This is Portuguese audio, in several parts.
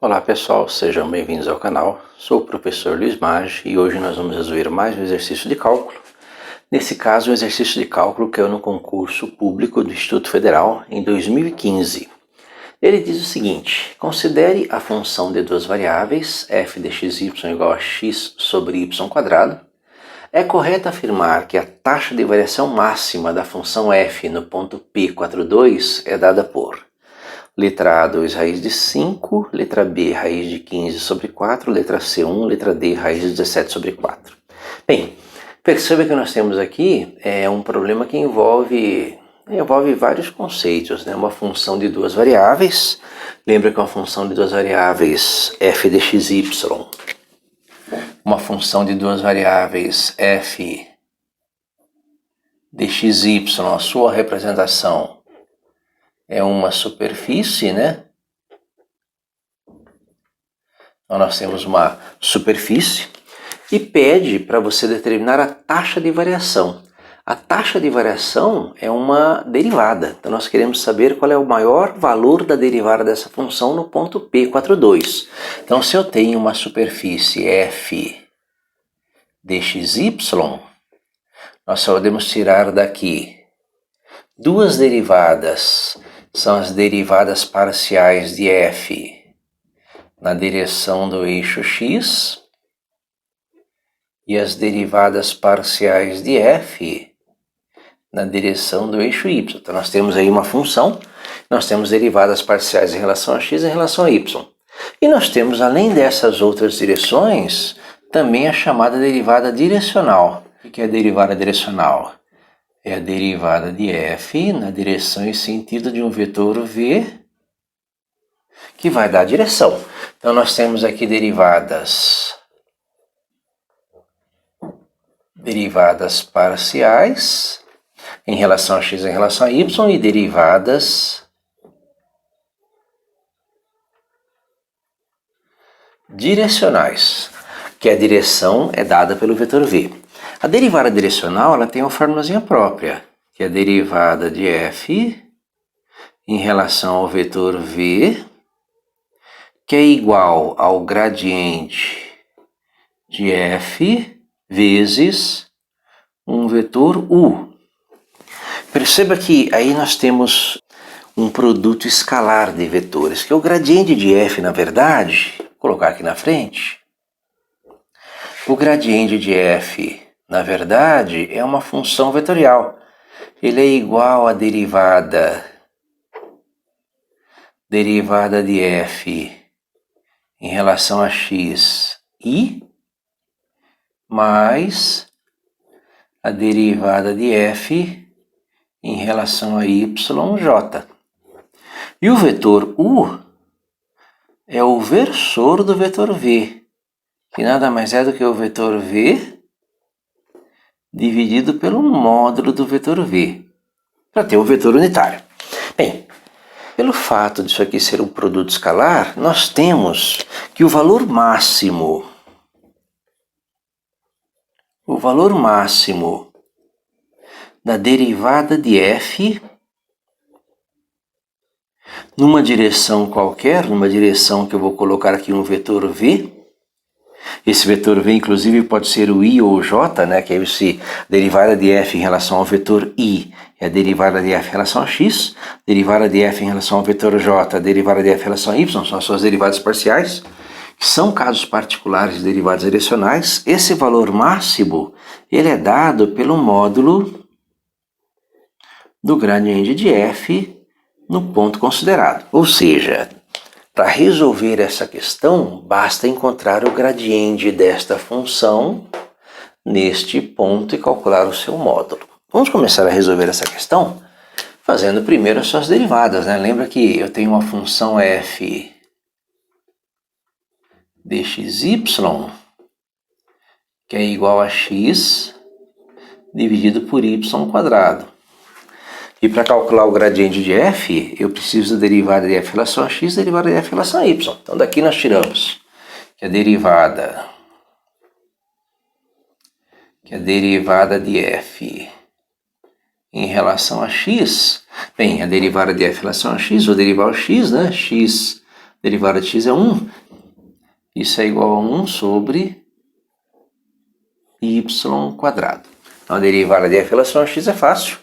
Olá pessoal, sejam bem-vindos ao canal. Sou o professor Luiz Maggi e hoje nós vamos resolver mais um exercício de cálculo. Nesse caso, um exercício de cálculo que caiu no concurso público do Instituto Federal em 2015. Ele diz o seguinte: considere a função de duas variáveis, f de xy igual a x sobre y². É correto afirmar que a taxa de variação máxima da função f no ponto P42 é dada por letra A, 2 raiz de 5, letra B, raiz de 15 sobre 4, letra C, 1, letra D, raiz de 17 sobre 4. Bem, perceba que nós temos aqui um problema que envolve vários conceitos, né? Uma função de duas variáveis. Lembra que é uma função de duas variáveis f de xy, uma função de duas variáveis f de xy, a sua representação é uma superfície, né? Então nós temos uma superfície e pede para você determinar a taxa de variação. A taxa de variação é uma derivada, então nós queremos saber qual é o maior valor da derivada dessa função no ponto P42. Então se eu tenho uma superfície f de xy, nós só podemos tirar daqui duas derivadas. São as derivadas parciais de f na direção do eixo x e as derivadas parciais de f na direção do eixo y. Então nós temos aí uma função, nós temos derivadas parciais em relação a x e em relação a y. E nós temos, além dessas outras direções, também a chamada derivada direcional. O que é a derivada direcional? É a derivada de f na direção e sentido de um vetor v que vai dar a direção. Então nós temos aqui derivadas parciais em relação a x e em relação a y e derivadas direcionais, que a direção é dada pelo vetor v. A derivada direcional ela tem uma formulazinha própria, que é a derivada de f em relação ao vetor v, que é igual ao gradiente de f vezes um vetor u. Perceba que aí nós temos um produto escalar de vetores, que é o gradiente de f, na verdade, vou colocar aqui na frente. O gradiente de f, na verdade, é uma função vetorial. Ele é igual à derivada de f em relação a x i mais a derivada de f em relação a y j. E o vetor u é o versor do vetor v, que nada mais é do que o vetor v dividido pelo módulo do vetor v, para ter o vetor unitário. Bem, pelo fato disso aqui ser um produto escalar, nós temos que o valor máximo da derivada de f numa direção qualquer, numa direção que eu vou colocar aqui um vetor v. Esse vetor v, inclusive, pode ser o i ou o j, né? Que é esse derivada de f em relação ao vetor i é a derivada de f em relação a x, derivada de f em relação ao vetor j, a derivada de f em relação a y, são as suas derivadas parciais, que são casos particulares de derivadas direcionais. Esse valor máximo, ele é dado pelo módulo do gradiente de f no ponto considerado. Ou seja, para resolver essa questão, basta encontrar o gradiente desta função neste ponto e calcular o seu módulo. Vamos começar a resolver essa questão fazendo primeiro as suas derivadas, né? Lembra que eu tenho uma função f de xy, que é igual a x dividido por y². E para calcular o gradiente de f, eu preciso da derivada de f em relação a x e derivada de f em relação a y. Então daqui nós tiramos que a derivada de f em relação a x, bem, a derivada de f em relação a x, vou derivar o x, né? X derivada de x é 1. Isso é igual a 1 sobre y quadrado. Então a derivada de f em relação a x é fácil.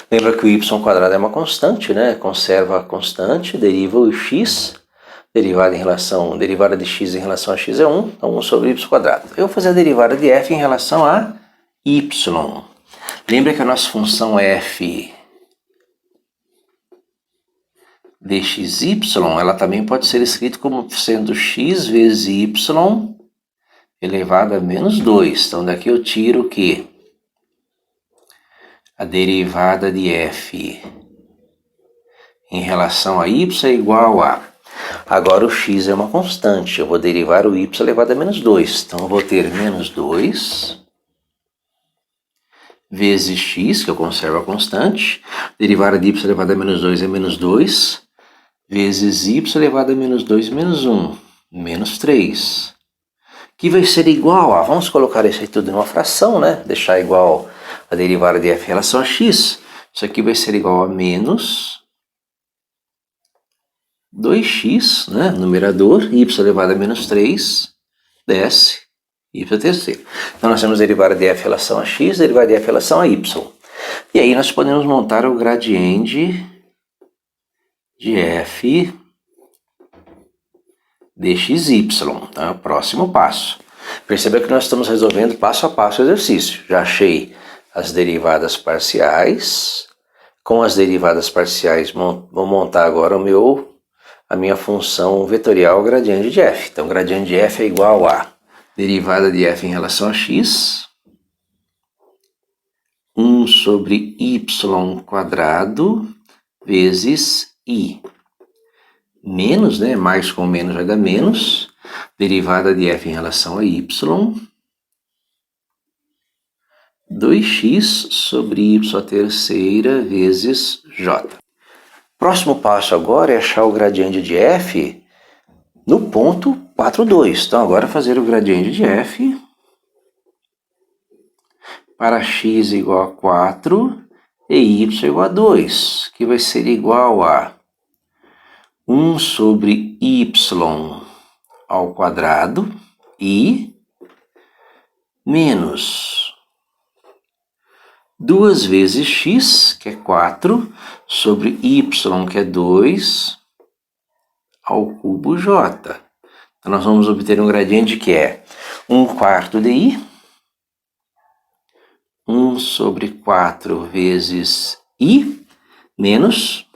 Lembra que o y quadrado é uma constante, né? Conserva a constante, deriva o x, derivada de x em relação a x é 1, então 1 sobre y quadrado. Eu vou fazer a derivada de f em relação a y. Lembra que a nossa função f dxy, ela também pode ser escrita como sendo x vezes y elevado a menos 2. Então daqui eu tiro que a derivada de f em relação a y é igual a... Agora o x é uma constante, eu vou derivar o y elevado a menos 2. Então eu vou ter menos 2 vezes x, que eu conservo a constante. Derivada de y elevado a menos 2 é menos 2, vezes y elevado a menos 2 menos 1, menos 3. Que vai ser igual a... Vamos colocar isso aí tudo em uma fração, né? Deixar igual a derivada de f em relação a x. Isso aqui vai ser igual a menos 2x, né? Numerador, y elevado a menos 3, desce, y terceiro. Então nós temos derivada de f em relação a x, derivada de f em relação a y. E aí nós podemos montar o gradiente de f dxy. Então é o próximo passo. Perceba que nós estamos resolvendo passo a passo o exercício. Já achei as derivadas parciais. Com as derivadas parciais, vou montar agora a minha função vetorial gradiente de f. Então, gradiente de f é igual a derivada de f em relação a x, 1 sobre y quadrado vezes i. Menos, né? Mais com menos vai dar menos. Derivada de f em relação a y, 2x sobre y terceira vezes j. Próximo passo agora é achar o gradiente de f no ponto 4, 2. Então agora fazer o gradiente de f para x igual a 4 e y igual a 2, que vai ser igual a 1 sobre y ao quadrado e menos 2 vezes x, que é 4, sobre y, que é 2, ao cubo j. Então nós vamos obter um gradiente que é 1/4 de i, 1 sobre 4 vezes i, menos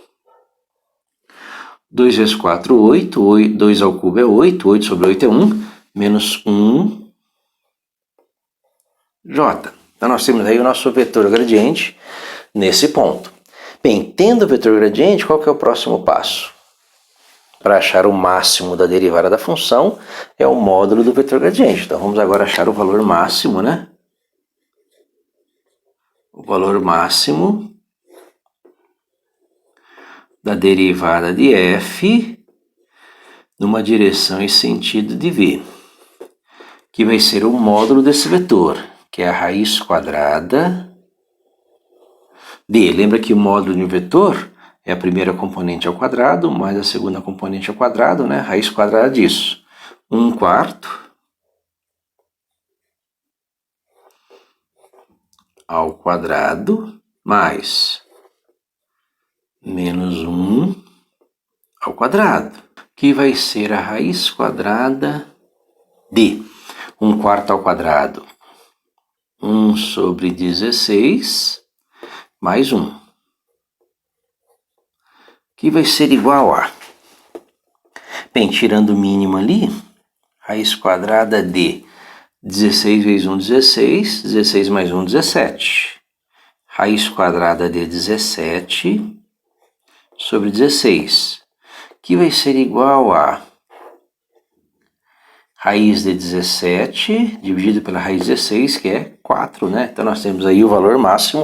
2 vezes 4, 8, 2 ao cubo é 8, 8 sobre 8 é 1, menos 1 j. Então nós temos aí o nosso vetor gradiente nesse ponto. Bem, tendo o vetor gradiente, qual que é o próximo passo? Para achar o máximo da derivada da função, é o módulo do vetor gradiente. Então vamos agora achar o valor máximo, né? O valor máximo da derivada de f numa direção e sentido de v, que vai ser o módulo desse vetor, que é a raiz quadrada de... Lembra que o módulo de um vetor é a primeira componente ao quadrado, mais a segunda componente ao quadrado, né? Raiz quadrada disso. 1/4 ao quadrado, mais menos 1 ao quadrado, que vai ser a raiz quadrada de 1/4 ao quadrado, 1 sobre 16, mais 1, que vai ser igual a... Bem, tirando o mínimo ali, raiz quadrada de 16 vezes 1, 16, 16 mais 1, 17. Raiz quadrada de 17 sobre 16, que vai ser igual a raiz de 17 dividido pela raiz de 16, que é 4, né? Então nós temos aí o valor máximo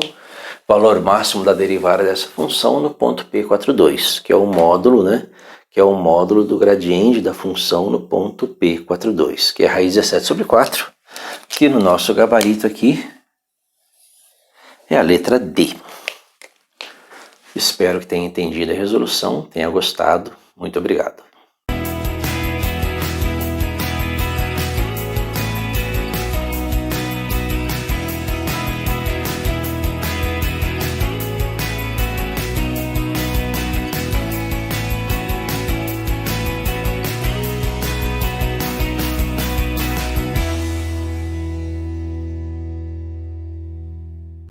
da derivada dessa função no ponto P42, que é o módulo, né? Que é o módulo do gradiente da função no ponto P42, que é a raiz de 17 sobre 4, que no nosso gabarito aqui é a letra D. Espero que tenha entendido a resolução, tenha gostado. Muito obrigado.